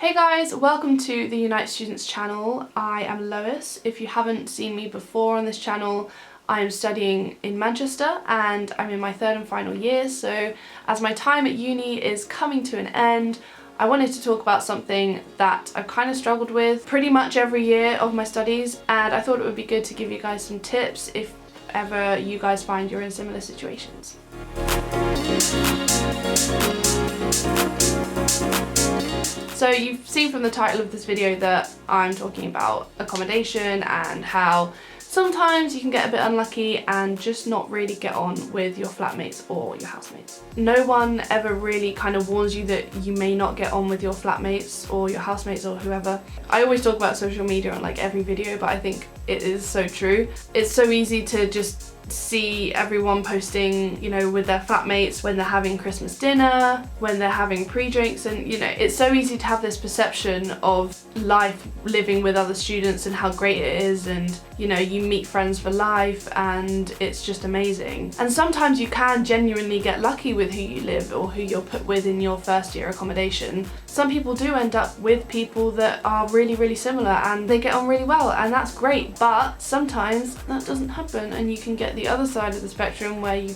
Hey guys, welcome to the Unite Students channel. I am Lois. If you haven't seen me before on this channel, I'm studying in Manchester and I'm in my third and final year, so as my time at uni is coming to an end, I wanted to talk about something that I've kind of struggled with pretty much every year of my studies, and I thought it would be good to give you guys some tips if ever you guys find you're in similar situations. So you've seen from the title of this video that I'm talking about accommodation and how sometimes you can get a bit unlucky and just not really get on with your flatmates or your housemates. No one ever really kind of warns you that you may not get on with your flatmates or your housemates or whoever. I always talk about social media on like every video, but I think it is so true. It's so easy to just see everyone posting, you know, with their flatmates when they're having Christmas dinner, when they're having pre-drinks, and you know, it's so easy to have this perception of life living with other students and how great it is, and you know, you meet friends for life and it's just amazing. And sometimes you can genuinely get lucky with who you live or who you're put with in your first year accommodation. Some people do end up with people that are really similar and they get on really well, and that's great, but sometimes that doesn't happen and you can get the other side of the spectrum where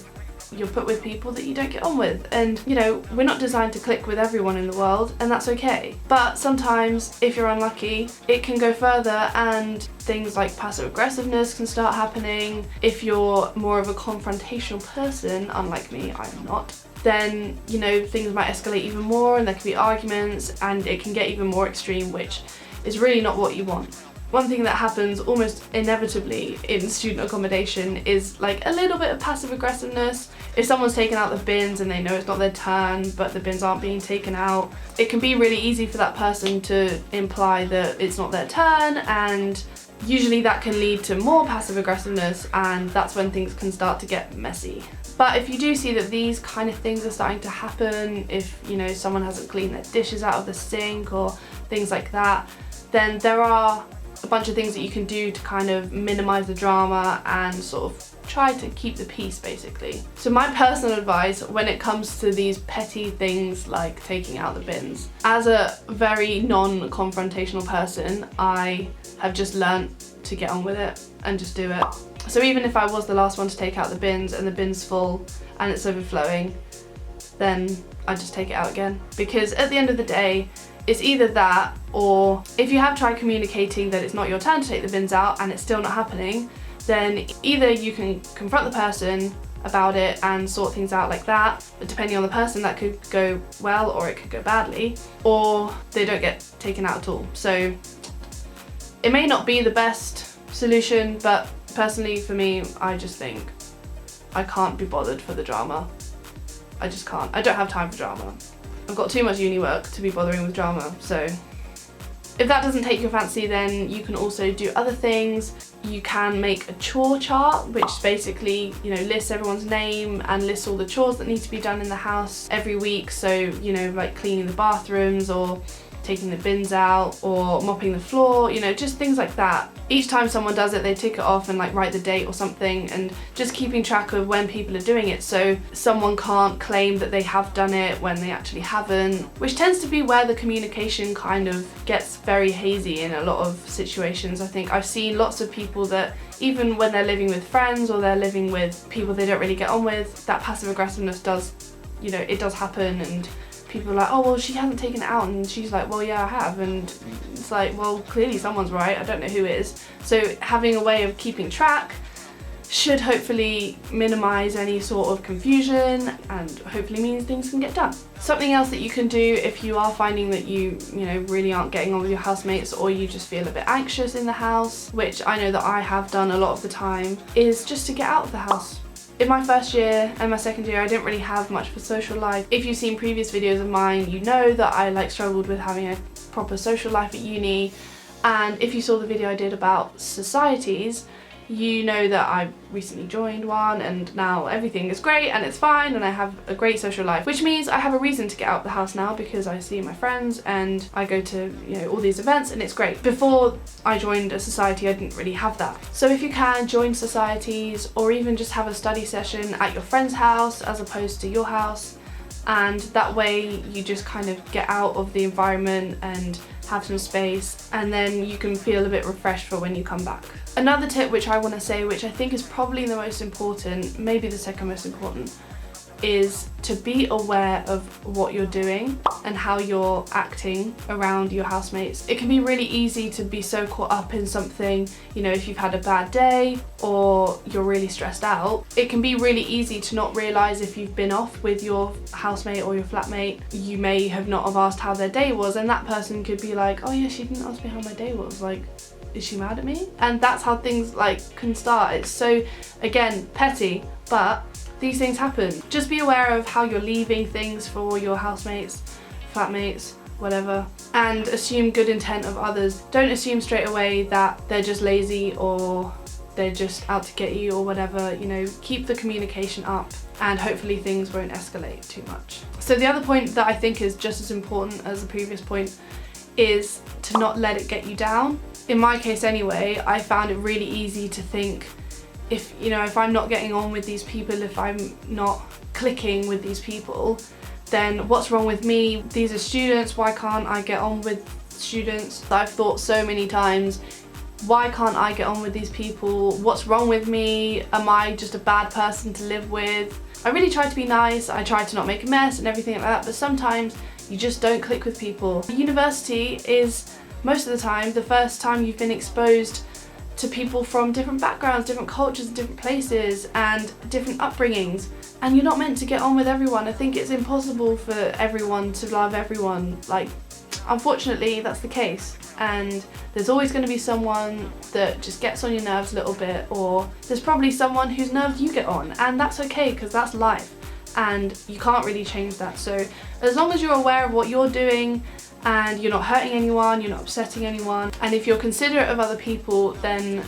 you're put with people that you don't get on with. And you know, we're not designed to click with everyone in the world, and that's okay. But sometimes if you're unlucky, it can go further and things like passive aggressiveness can start happening. If you're more of a confrontational person, unlike me, I'm not, then you know, things might escalate even more and there can be arguments and it can get even more extreme, which is really not what you want. One thing that happens almost inevitably in student accommodation is like a little bit of passive aggressiveness. If someone's taken out the bins and they know it's not their turn, but the bins aren't being taken out, it can be really easy for that person to imply that it's not their turn, and usually that can lead to more passive aggressiveness, and that's when things can start to get messy. But if you do see that these kind of things are starting to happen, if you know, someone hasn't cleaned their dishes out of the sink or things like that, then there are a bunch of things that you can do to kind of minimize the drama and sort of try to keep the peace, basically. So my personal advice when it comes to these petty things like taking out the bins, as a very non-confrontational person, I have just learnt to get on with it and just do it. So even if I was the last one to take out the bins and the bin's full and it's overflowing, then I just take it out again. Because at the end of the day, it's either that, or if you have tried communicating that it's not your turn to take the bins out and it's still not happening, then either you can confront the person about it and sort things out like that, but depending on the person that could go well or it could go badly, or they don't get taken out at all. So it may not be the best solution, but personally for me, I just think I can't be bothered for the drama. I just can't. I don't have time for drama. I've got too much uni work to be bothering with drama, so if that doesn't take your fancy, then you can also do other things. You can make a chore chart, which basically, you know, lists everyone's name and lists all the chores that need to be done in the house every week. So, you know, like cleaning the bathrooms or taking the bins out or mopping the floor, you know, just things like that. Each time someone does it, they tick it off and like write the date or something, and just keeping track of when people are doing it so someone can't claim that they have done it when they actually haven't, which tends to be where the communication kind of gets very hazy in a lot of situations. I think I've seen lots of people that even when they're living with friends or they're living with people they don't really get on with, that passive aggressiveness does, you know, it does happen, and people are like, oh well, she hasn't taken it out, and she's like, well yeah I have, and it's like, well clearly someone's right, I don't know who is. So having a way of keeping track should hopefully minimize any sort of confusion and hopefully means things can get done. Something else that you can do if you are finding that you know, really aren't getting on with your housemates, or you just feel a bit anxious in the house, which I know that I have done a lot of the time, is just to get out of the house. In my first year and my second year, I didn't really have much of a social life. If you've seen previous videos of mine, you know that I like struggled with having a proper social life at uni. And if you saw the video I did about societies, you know that I recently joined one and now everything is great and it's fine and I have a great social life, which means I have a reason to get out of the house now because I see my friends and I go to, you know, all these events and it's great. Before I joined a society, I didn't really have that. So if you can join societies or even just have a study session at your friend's house as opposed to your house, and that way you just kind of get out of the environment and have some space, and then you can feel a bit refreshed for when you come back. Another tip which I want to say, which I think is probably the most important, maybe the second most important, is to be aware of what you're doing and how you're acting around your housemates. It can be really easy to be so caught up in something, you know, if you've had a bad day or you're really stressed out, it can be really easy to not realise if you've been off with your housemate or your flatmate. You may have not have asked how their day was, and that person could be like, oh yeah, she didn't ask me how my day was, like, is she mad at me? And that's how things like can start. It's so, again, petty, but these things happen. Just be aware of how you're leaving things for your housemates, flatmates, whatever, and assume good intent of others. Don't assume straight away that they're just lazy or they're just out to get you or whatever. You know, keep the communication up and hopefully things won't escalate too much. So the other point that I think is just as important as the previous point is to not let it get you down. In my case anyway, I found it really easy to think, if I'm not getting on with these people, if I'm not clicking with these people, then what's wrong with me? These are students, why can't I get on with students? I've thought so many times, why can't I get on with these people? What's wrong with me? Am I just a bad person to live with? I really tried to be nice, I tried to not make a mess and everything like that, but sometimes you just don't click with people. University is, most of the time, the first time you've been exposed to people from different backgrounds, different cultures, different places and different upbringings, and you're not meant to get on with everyone. I think it's impossible for everyone to love everyone. Like, unfortunately that's the case, and there's always going to be someone that just gets on your nerves a little bit, or there's probably someone whose nerves you get on, and that's okay because that's life and you can't really change that. So as long as you're aware of what you're doing and you're not hurting anyone, you're not upsetting anyone, and if you're considerate of other people, then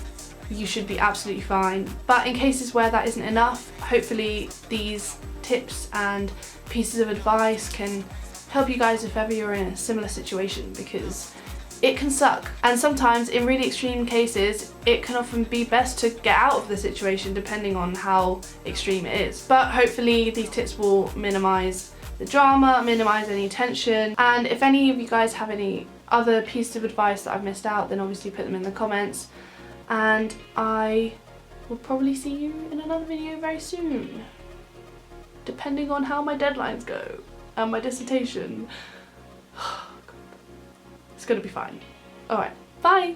you should be absolutely fine. But in cases where that isn't enough, hopefully these tips and pieces of advice can help you guys if ever you're in a similar situation, because it can suck, and sometimes in really extreme cases it can often be best to get out of the situation depending on how extreme it is. But hopefully these tips will minimise the drama, minimise any tension, and if any of you guys have any other pieces of advice that I've missed out, then obviously put them in the comments, and I will probably see you in another video very soon, depending on how my deadlines go and my dissertation. It's gonna be fine. Alright, bye!